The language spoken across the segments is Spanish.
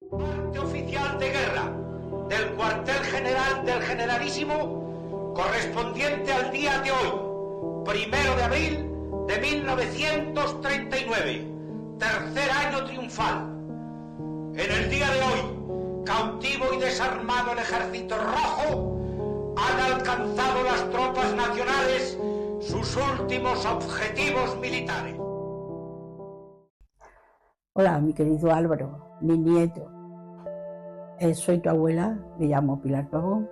Parte oficial de guerra del cuartel general del Generalísimo, correspondiente al día de hoy, 1 de abril de 1939, tercer año triunfal. En el día de hoy, cautivo y desarmado el Ejército Rojo, han alcanzado las tropas nacionales sus últimos objetivos militares. Hola, mi querido Álvaro, mi nieto. Soy tu abuela, me llamo Pilar Pavón,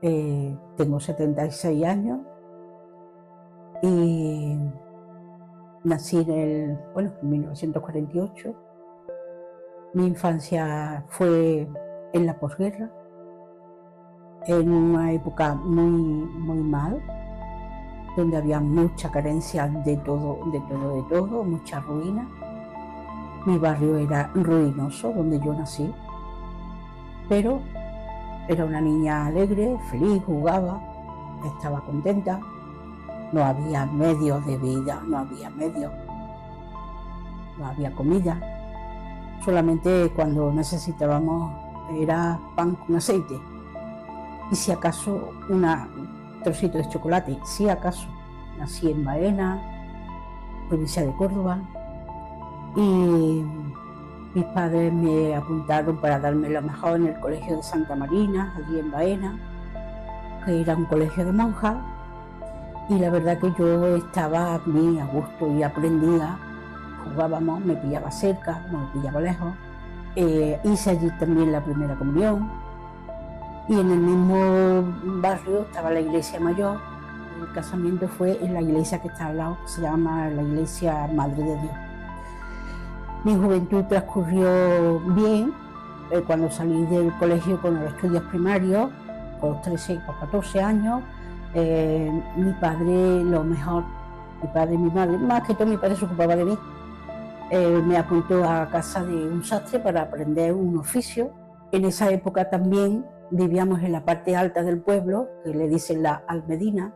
tengo 76 años y nací en 1948. Mi infancia fue en la posguerra, en una época muy mal, donde había mucha carencia de todo, mucha ruina. Mi barrio era ruinoso, donde yo nací, pero era una niña alegre, feliz, jugaba, estaba contenta. No había medios de vida, no había comida. Solamente cuando necesitábamos era pan con aceite y si acaso un trocito de chocolate, si acaso. Nací en Baena, provincia de Córdoba, y mis padres me apuntaron para darme lo mejor en el colegio de Santa Marina, allí en Baena, que era un colegio de monjas, y la verdad que yo estaba bien a gusto y aprendía. Jugábamos, me pillaba cerca, no me pillaba lejos. Hice allí también la primera comunión. Y en el mismo barrio estaba la iglesia mayor. El casamiento fue en la iglesia que está al lado, que se llama la iglesia Madre de Dios. Mi juventud transcurrió bien. Cuando salí del colegio con los estudios primarios, con los 13 o 14 años, mi padre, lo mejor, mi padre y mi madre, más que todo mi padre se ocupaba de mí. Me apuntó a casa de un sastre para aprender un oficio. En esa época también vivíamos en la parte alta del pueblo, que le dicen la Almedina,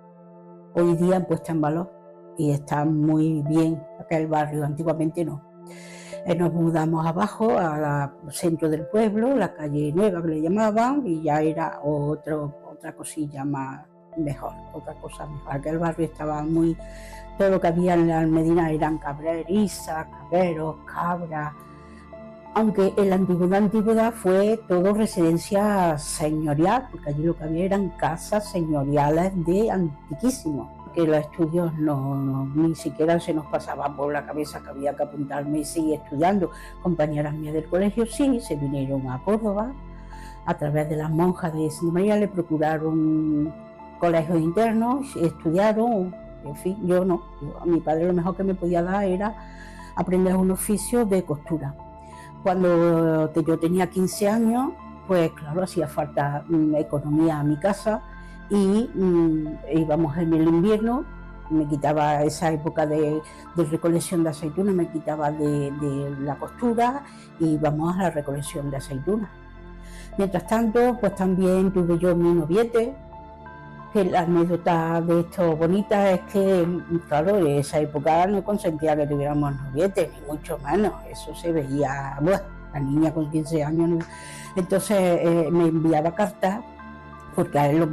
hoy día puesta en valor, y está muy bien aquel barrio, antiguamente no. Nos mudamos abajo al centro del pueblo, la calle Nueva que le llamaban, y ya era otra cosilla más mejor, otra cosa mejor. Aquel barrio estaba muy... Todo lo que había en la Almedina eran cabrerizas, cabreros, cabras, aunque en la antigüedad fue todo residencia señorial, porque allí lo que había eran casas señoriales de antiquísimo, que los estudios ni siquiera se nos pasaban por la cabeza que había que apuntarme y seguir estudiando. Compañeras mías del colegio sí, se vinieron a Córdoba, a través de las monjas de Santa María le procuraron colegios internos, estudiaron. En fin, yo no. A mi padre lo mejor que me podía dar era aprender un oficio de costura. Cuando yo tenía 15 años, pues claro, hacía falta economía a mi casa y íbamos en el invierno, me quitaba esa época de recolección de aceitunas, me quitaba de la costura y íbamos a la recolección de aceitunas. Mientras tanto, pues también tuve yo mi noviete, que la anécdota de esto bonita es que, claro, en esa época no consentía que tuviéramos novietes, ni mucho menos, eso se veía, bueno, la niña con 15 años, entonces me enviaba cartas, porque a él lo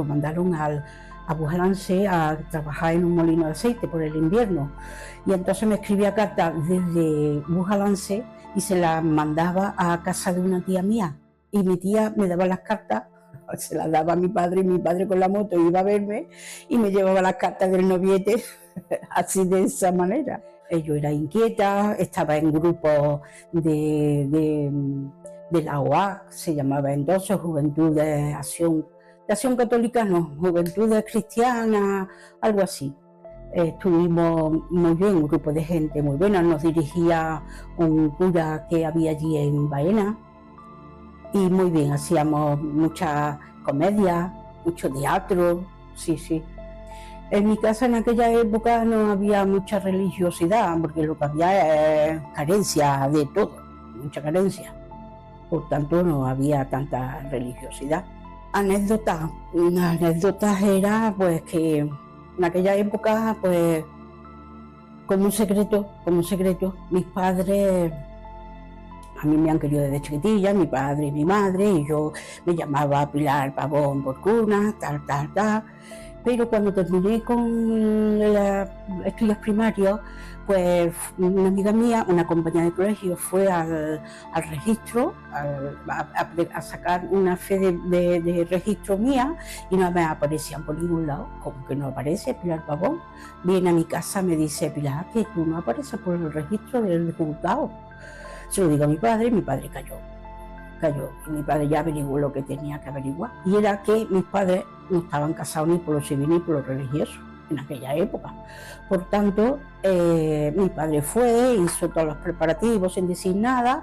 mandaron a Bujalance a trabajar en un molino de aceite por el invierno, y entonces me escribía cartas desde Bujalance y se las mandaba a casa de una tía mía, y mi tía me daba las cartas, se las daba a mi padre, y mi padre con la moto iba a verme y me llevaba las cartas del noviete así de esa manera. Yo era inquieta, estaba en grupos de la OA, se llamaba entonces Juventud de Acción Católica, no, Juventudes Cristianas, algo así. Estuvimos muy bien, un grupo de gente muy buena, nos dirigía un cura que había allí en Baena, y muy bien, hacíamos mucha comedia, mucho teatro, sí. En mi casa en aquella época no había mucha religiosidad, porque lo que había es carencia de todo, mucha carencia. Por tanto, no había tanta religiosidad. Anécdotas era pues que en aquella época, pues como un secreto, mis padres A mí me han querido desde chiquitilla, mi padre y mi madre, y yo me llamaba Pilar Pavón Porcuna, tal. Pero cuando terminé con los estudios primarios, pues una amiga mía, una compañera de colegio, fue al registro a sacar una fe de registro mía y no me aparecían por ningún lado. ¿Cómo que no aparece Pilar Pavón? Viene a mi casa, me dice: Pilar, que tú no apareces por el registro del juzgado. Se lo digo a mi padre cayó. Y mi padre ya averiguó lo que tenía que averiguar. Y era que mis padres no estaban casados ni por lo civil ni por lo religioso en aquella época. Por tanto, mi padre fue, hizo todos los preparativos sin decir nada.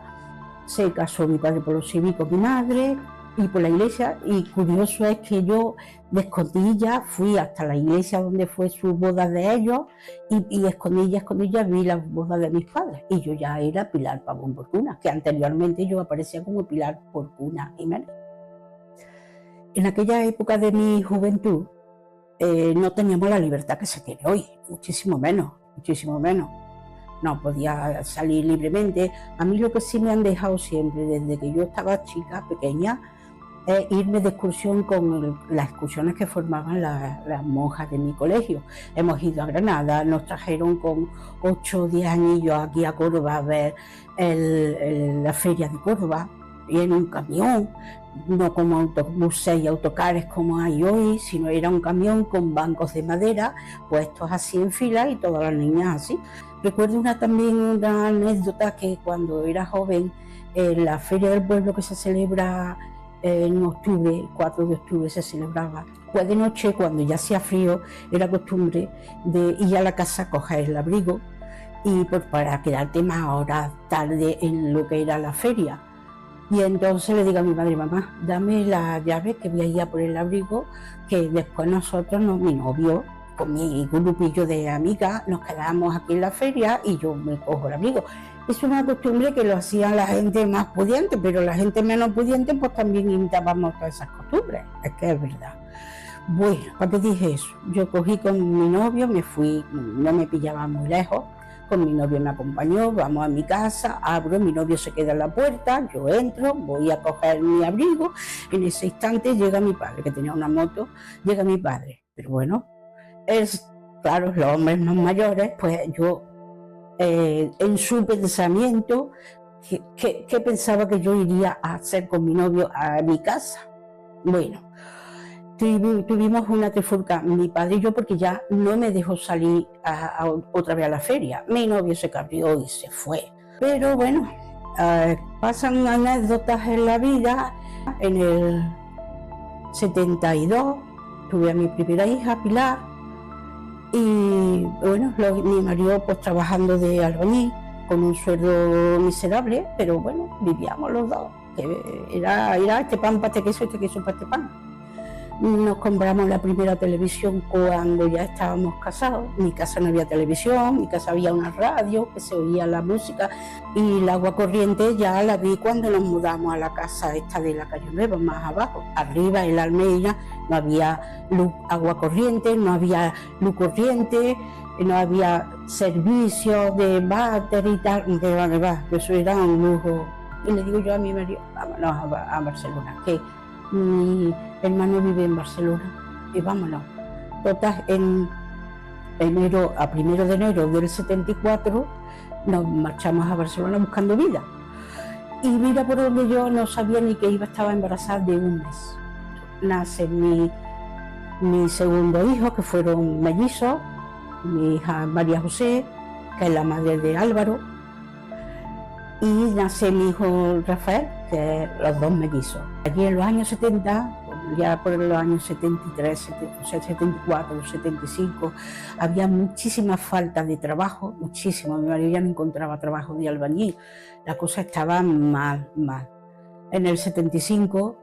Se casó mi padre por lo civil con mi madre y por la iglesia. Y curioso es que yo de escondilla fui hasta la iglesia donde fue su boda de ellos y escondilla vi las bodas de mis padres. Y yo ya era Pilar Pavón Porcuna, que anteriormente yo aparecía como Pilar Porcuna Jiménez. En aquella época de mi juventud no teníamos la libertad que se tiene hoy, muchísimo menos. No podía salir libremente. A mí lo que sí me han dejado siempre, desde que yo estaba chica, pequeña, es irme de excursión con las excursiones que formaban las monjas de mi colegio. Hemos ido a Granada, nos trajeron con 8 o 10 añillos aquí a Córdoba a ver la feria de Córdoba, y en un camión, no como autobuses y autocares como hay hoy, sino era un camión con bancos de madera puestos así en fila y todas las niñas así. Recuerdo también una anécdota que cuando era joven, en la feria del pueblo que se celebra en octubre, 4 de octubre se celebraba, pues de noche, cuando ya hacía frío, era costumbre de ir a la casa a coger el abrigo y para quedarte más horas tarde en lo que era la feria. Y entonces le digo a mi madre: mamá, dame la llave que voy a ir a por el abrigo, que después nosotros, mi novio, con mi grupillo de amigas, nos quedábamos aquí en la feria y yo me cojo el abrigo. Es una costumbre que lo hacían la gente más pudiente, pero la gente menos pudiente pues también imitábamos todas esas costumbres, es que es verdad. Bueno, ¿para qué dije eso? Yo cogí con mi novio, me fui, no me pillaba muy lejos, con mi novio me acompañó, vamos a mi casa, abro, mi novio se queda en la puerta, yo entro, voy a coger mi abrigo, en ese instante llega mi padre, que tenía una moto, llega mi padre, pero bueno, claro, los hombres más mayores, pues yo, en su pensamiento, ¿qué pensaba que yo iría a hacer con mi novio a mi casa? Bueno, tuvimos una trifulca, mi padre y yo, porque ya no me dejó salir otra vez a la feria. Mi novio se cabreó y se fue. Pero bueno, pasan anécdotas en la vida. En el 72 tuve a mi primera hija, Pilar, y bueno, mi marido pues trabajando de albañil, con un sueldo miserable, pero bueno, vivíamos los dos, que era este pan para este queso para este pan. Nos compramos la primera televisión cuando ya estábamos casados. En mi casa no había televisión, en mi casa había una radio que se oía la música, y el agua corriente ya la vi cuando nos mudamos a la casa esta de la calle Nueva, más abajo. Arriba en la Almeida no había luz, agua corriente, no había luz corriente, no había servicios de váter y tal, eso era un lujo. Y le digo yo a mi marido: vámonos a Barcelona, que mi hermano vive en Barcelona, y vámonos. Total, a 1 de enero del 74 nos marchamos a Barcelona buscando vida. Y mira por donde yo no sabía ni que estaba embarazada de un mes. Nace mi segundo hijo, que fueron mellizos, mi hija María José, que es la madre de Álvaro, y nace mi hijo Rafael, que los dos mellizos. Allí en los años 70, ya por los años 73, 74, 75, había muchísima falta de trabajo, muchísimo. Mi marido ya no encontraba trabajo de albañil, la cosa estaba mal. En el 75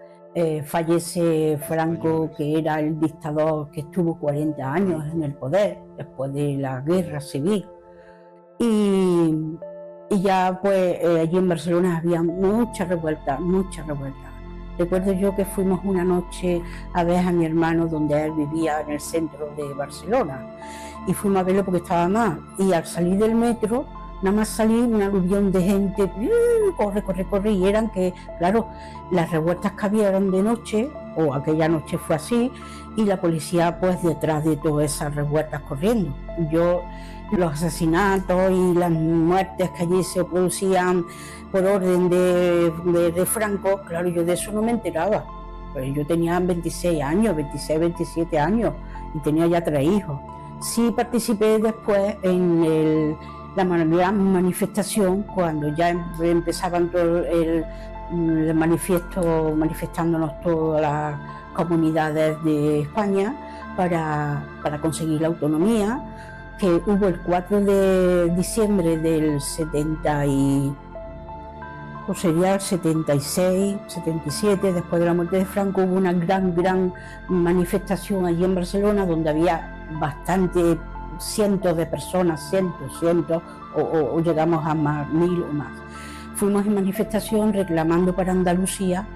fallece Franco, que era el dictador que estuvo 40 años en el poder, después de la guerra civil. Y ya pues allí en Barcelona había mucha revuelta. Recuerdo yo que fuimos una noche a ver a mi hermano donde él vivía, en el centro de Barcelona, y fuimos a verlo porque estaba mal. Y al salir del metro nada más salir un aluvión de gente, corre, corre, corre, y eran que, claro, las revueltas que había eran de noche, o aquella noche fue así, y la policía pues detrás de todas esas revueltas corriendo. Los asesinatos y las muertes que allí se producían por orden de Franco, claro, yo de eso no me enteraba. Pues yo tenía 26 años, 26, 27 años, y tenía ya 3 hijos. Sí participé después en la gran manifestación, cuando ya empezaban todo el manifiesto, manifestándonos todas las comunidades de España para conseguir la autonomía, que hubo el 4 de diciembre del 70 y, pues sería el 76, 77, después de la muerte de Franco, hubo una gran manifestación allí en Barcelona, donde había bastante, cientos de personas, cientos, o llegamos a más, 1000 o más. Fuimos en manifestación reclamando para Andalucía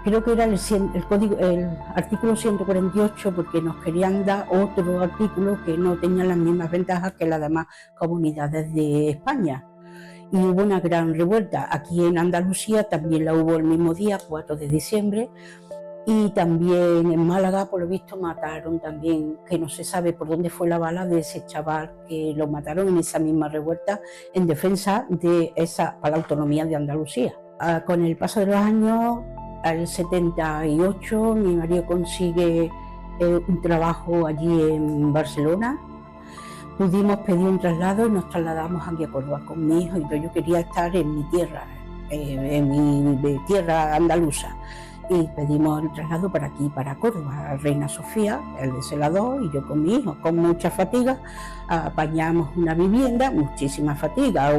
creo que era el artículo 148, porque nos querían dar otro artículo que no tenía las mismas ventajas que las demás comunidades de España. Y hubo una gran revuelta. Aquí en Andalucía también la hubo el mismo día, 4 de diciembre, y también en Málaga, por lo visto, mataron también, que no se sabe por dónde fue la bala de ese chaval, que lo mataron en esa misma revuelta en defensa de para la autonomía de Andalucía. Con el paso de los años, al 78, mi marido consigue un trabajo allí en Barcelona. Pudimos pedir un traslado y nos trasladamos aquí a Córdoba con mi hijo. Entonces yo quería estar en mi tierra, en mi tierra andaluza. Y pedimos el traslado para aquí, para Córdoba, a Reina Sofía, él de celador y yo con mi hijo, con mucha fatiga. Apañamos una vivienda, muchísima fatiga.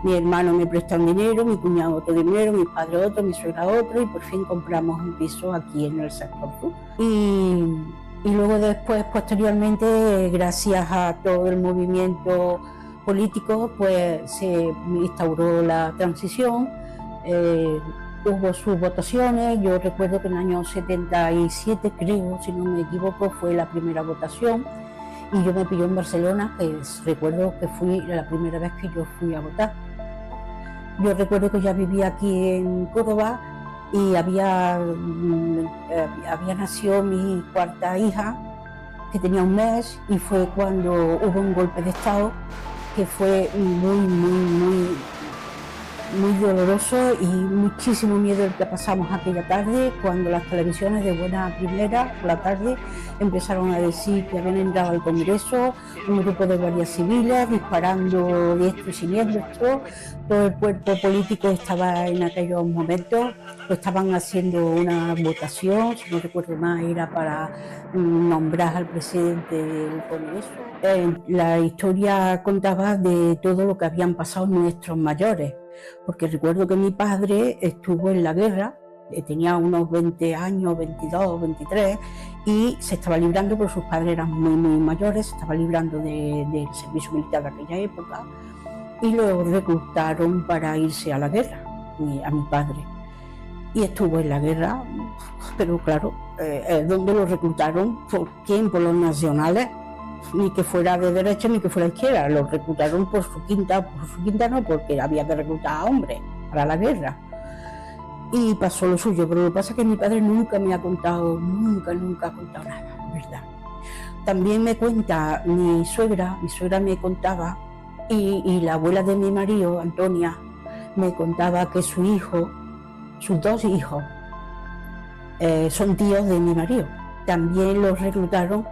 Mi hermano me presta un dinero, mi cuñado otro dinero, mi padre otro, mi suegra otro, y por fin compramos un piso aquí en el sector sur. Y luego después, posteriormente, gracias a todo el movimiento político, pues se instauró la transición. Hubo sus votaciones. Yo recuerdo que en el año 77, creo, si no me equivoco, fue la primera votación, y yo me pilló en Barcelona, que recuerdo que fui la primera vez que yo fui a votar. Yo recuerdo que ya vivía aquí en Córdoba y había nacido mi cuarta hija, que tenía un mes, y fue cuando hubo un golpe de Estado que fue muy doloroso, y muchísimo miedo el que pasamos aquella tarde, cuando las televisiones de buena primera por la tarde empezaron a decir que habían entrado al Congreso un grupo de guardias civiles disparando diestro y siniestro. Todo el cuerpo político estaba en aquellos momentos, pues estaban haciendo una votación, si no recuerdo mal, era para nombrar al presidente del Congreso. La historia contaba de todo lo que habían pasado nuestros mayores, porque recuerdo que mi padre estuvo en la guerra, tenía unos 20 años, 22, 23, y se estaba librando, porque sus padres eran muy mayores, se estaba librando del servicio militar de aquella época, y lo reclutaron para irse a la guerra, a mi padre. Y estuvo en la guerra, pero claro, ¿dónde lo reclutaron? ¿Por quién? ¿Por los nacionales? Ni que fuera de derecha ni que fuera de izquierda, lo reclutaron por su quinta no, porque había que reclutar a hombres para la guerra. Y pasó lo suyo, pero lo que pasa es que mi padre nunca me ha contado, nunca ha contado nada, ¿verdad? También me cuenta mi suegra me contaba, y la abuela de mi marido, Antonia, me contaba que sus 2 hijos, son tíos de mi marido. También los reclutaron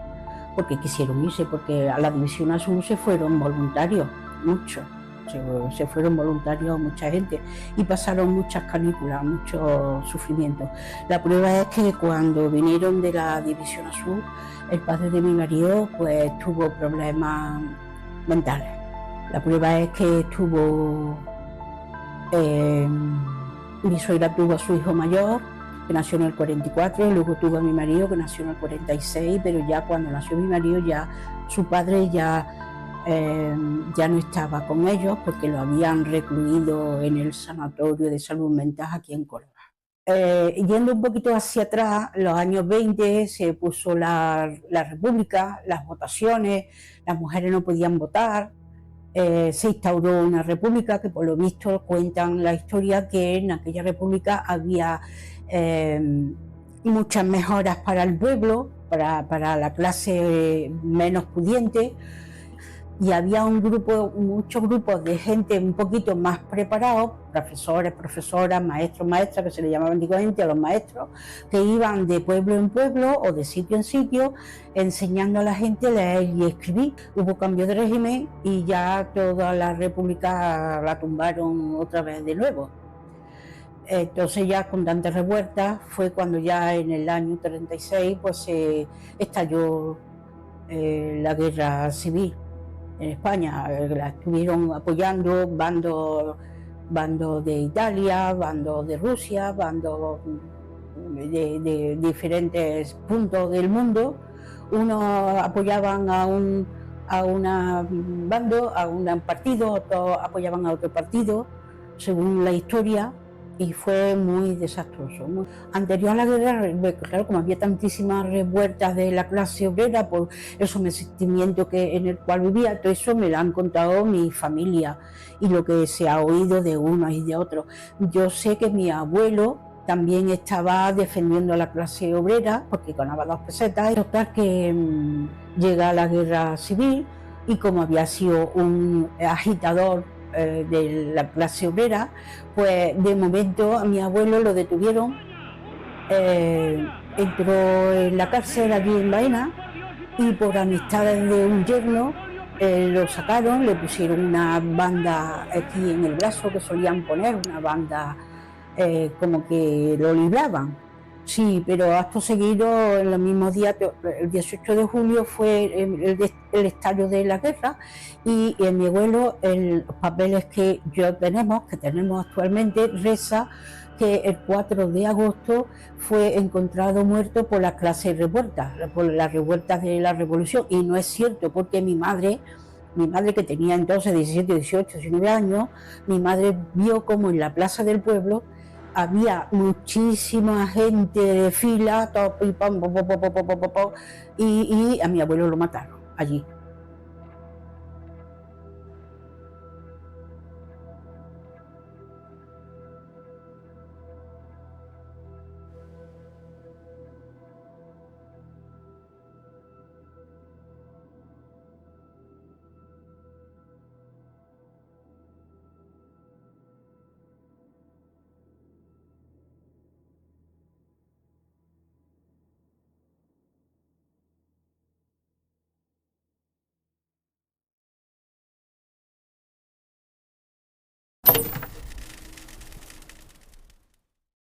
porque quisieron irse, porque a la División Azul se fueron voluntarios, muchos, se fueron voluntarios mucha gente, y pasaron muchas canículas, muchos sufrimientos. La prueba es que cuando vinieron de la División Azul, el padre de mi marido pues tuvo problemas mentales. La prueba es que mi suegra tuvo a su hijo mayor, que nació en el 44, y luego tuvo a mi marido, que nació en el 46, pero ya cuando nació mi marido, ya su padre ya no estaba con ellos, porque lo habían recluido en el Sanatorio de Salud Mental aquí en Córdoba. Yendo un poquito hacia atrás, los años 20 se puso la República, las votaciones, las mujeres no podían votar, se instauró una república que por lo visto cuentan la historia que en aquella república había muchas mejoras para el pueblo, para la clase menos pudiente, y había muchos grupos de gente un poquito más preparados, profesores, profesoras, maestros, maestras, que se le llamaban antiguamente a los maestros, que iban de pueblo en pueblo o de sitio en sitio enseñando a la gente a leer y escribir. Hubo cambio de régimen y ya toda la república la tumbaron otra vez de nuevo. Entonces ya con tantas revueltas fue cuando ya en el año 36 pues se estalló la guerra civil en España. La estuvieron apoyando bandos de Italia, bandos de Rusia, bandos de diferentes puntos del mundo. Unos apoyaban a un bando, a un partido, otros apoyaban a otro partido, según la historia, y fue muy desastroso. Anterior a la guerra, claro, como había tantísimas revueltas de la clase obrera por el sometimiento en el cual vivía, todo eso me lo han contado mi familia y lo que se ha oído de unos y de otros. Yo sé que mi abuelo también estaba defendiendo a la clase obrera porque ganaba 2 pesetas. Total que llega la guerra civil y como había sido un agitador de la clase obrera, pues de momento a mi abuelo lo detuvieron, entró en la cárcel allí en Baena y por amistades de un yerno lo sacaron, le pusieron una banda aquí en el brazo que solían poner, una banda como que lo libraban. Sí, pero acto seguido, en los mismos días, el 18 de julio fue el estallido de la guerra y mi abuelo, los papeles que tenemos actualmente, reza que el 4 de agosto fue encontrado muerto por las clases revueltas, por las revueltas de la revolución, y no es cierto porque mi madre que tenía entonces 17, 18, 19 años, mi madre vio como en la plaza del pueblo había muchísima gente de fila, y a mi abuelo lo mataron allí.